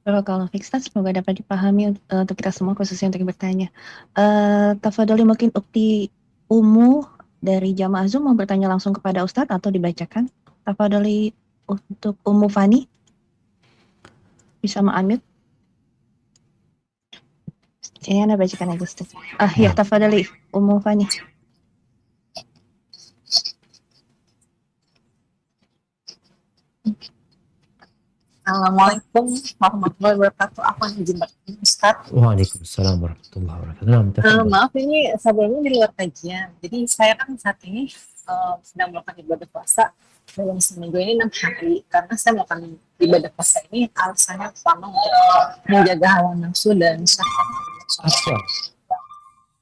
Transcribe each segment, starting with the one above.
Kalau Ustaz, semoga dapat dipahami untuk kita semua, khususnya untuk yang bertanya. Tafadholi, mungkin Ukti Umu dari Jamaah Zoom mau bertanya langsung kepada Ustadz atau dibacakan? Tafadholi untuk Umu Fani, bisa unmute. Ini Anda bacakan aja, Ustaz. Ya, tafadholi Umu Fani. Assalamualaikum warahmatullahi wabarakatuh. Apa yang jembatan Ustaz? Waalaikumsalam warahmatullahi wabarakatuh. Maaf, ini sebelumnya di luar kajian. Jadi saya kan saat ini sedang melakukan ibadah puasa dalam seminggu ini 6 hari. Karena saya melakukan ibadah puasa ini alasannya pertama untuk menjaga hawa nafsu dan syahwat. Apa?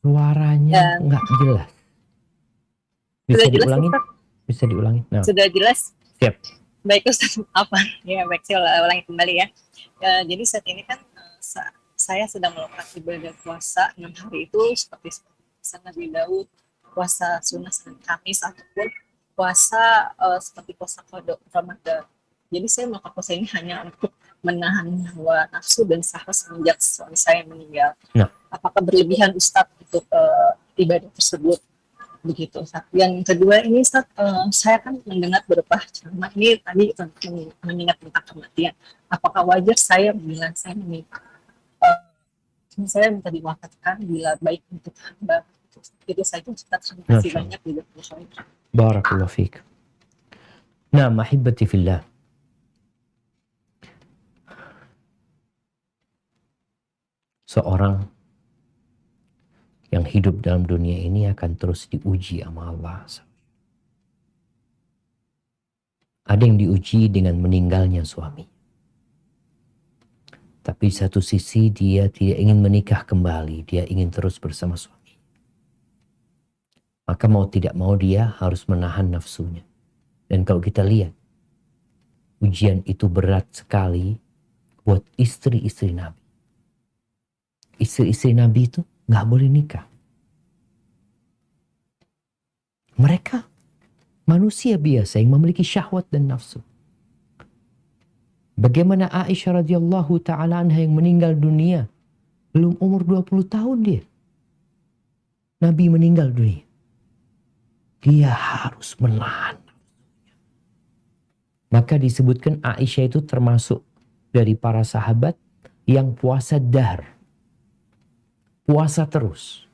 Suaranya nggak jelas. Bisa Sudah jelas, diulangi? Ustaz? Bisa diulangi? Nah. Sudah jelas? Siap. Baik, Ustaz. Apa? Ya, baik, saya ulangi kembali ya. Jadi saat ini kan saya sedang melakukan ibadah puasa 6 hari itu seperti Nabi Daud, puasa sunnah Senin Kamis, ataupun puasa seperti puasa qada Ramadan. Jadi saya melakukan puasa ini hanya untuk menahan hawa nafsu dan syahwat semenjak suami saya meninggal. Nah. Apakah berlebihan Ustadz untuk ibadah tersebut? Begitu Ustaz. Yang kedua ini Ustaz, saya kan mendengar beberapa ceramah ini tadi mengingat tentang kematian. Apakah wajar saya bila saya meminta saya minta diwafatkan bila baik untuk hamba? Itu saja Ustaz. Terima kasih banyak. Barakallahu fiik. Nah, mahibati fillah. Seorang yang hidup dalam dunia ini akan terus diuji sama Allah. Ada yang diuji dengan meninggalnya suami. Tapi satu sisi dia tidak ingin menikah kembali, dia ingin terus bersama suami. Maka mau tidak mau dia harus menahan nafsunya. Dan kalau kita lihat, ujian itu berat sekali buat istri-istri Nabi. Istri-istri Nabi itu nggak boleh nikah. Mereka manusia biasa yang memiliki syahwat dan nafsu. Bagaimana Aisyah radhiyallahu ta'ala anha yang meninggal dunia. Belum umur 20 tahun dia. Nabi meninggal dunia. Dia harus menahan nafsunya. Maka disebutkan Aisyah itu termasuk dari para sahabat yang puasa dahr. Puasa terus.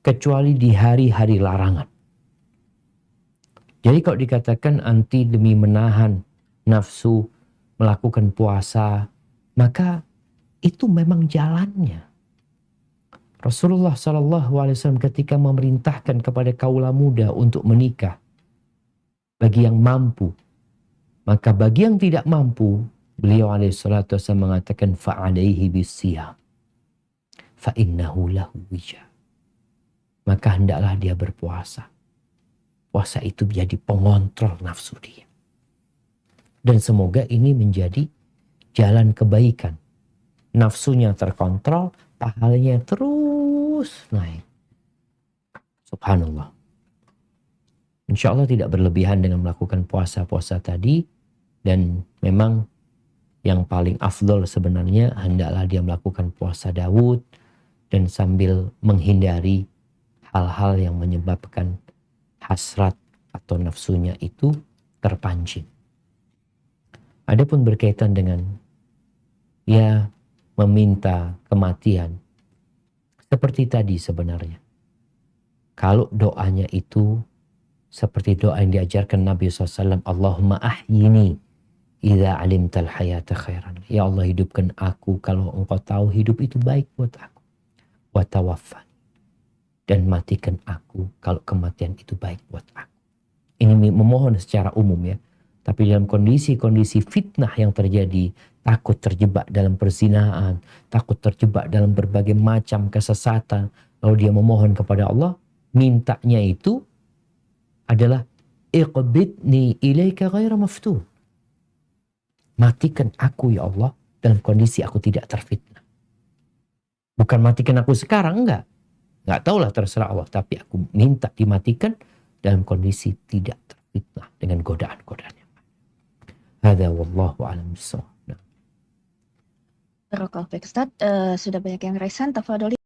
Kecuali di hari-hari larangan. Jadi kalau dikatakan anti demi menahan nafsu, melakukan puasa, maka itu memang jalannya. Rasulullah SAW ketika memerintahkan kepada kaula muda untuk menikah, bagi yang mampu, maka bagi yang tidak mampu, beliau SAW mengatakan fa'alaihi bisiyam, fa'innahu lahu wija. Maka hendaklah dia berpuasa. Puasa itu menjadi pengontrol nafsu dia. Dan semoga ini menjadi jalan kebaikan. Nafsunya terkontrol, pahalanya terus naik. Subhanallah. Insya Allah tidak berlebihan dengan melakukan puasa-puasa tadi. Dan memang yang paling afdol sebenarnya hendaklah dia melakukan puasa Daud. Dan sambil menghindari hal-hal yang menyebabkan hasrat atau nafsunya itu terpancing. Adapun berkaitan dengan ya meminta kematian, seperti tadi sebenarnya. Kalau doanya itu seperti doa yang diajarkan Nabi SAW, Allahumma ahyini idza alimtal hayata khairan. Ya Allah, hidupkan aku kalau engkau tahu hidup itu baik buat aku. Wa tawaffani, dan matikan aku kalau kematian itu baik buat aku. Ini memohon secara umum ya. Tapi dalam kondisi-kondisi fitnah yang terjadi, takut terjebak dalam perzinaan, takut terjebak dalam berbagai macam kesesatan, lalu dia memohon kepada Allah, mintanya itu adalah iqbidni ilaika ghaira maftun. Matikan aku ya Allah dalam kondisi aku tidak terfitnah. Bukan matikan aku sekarang, enggak. Enggak tahulah, terserah Allah. Tapi aku minta dimatikan dalam kondisi tidak terfitnah dengan godaan-godaan yang ada. Hadza wallahu a'lam bissawab. Barakallahu fiik Ustaz. Sudah banyak yang raise hand, tafadholi.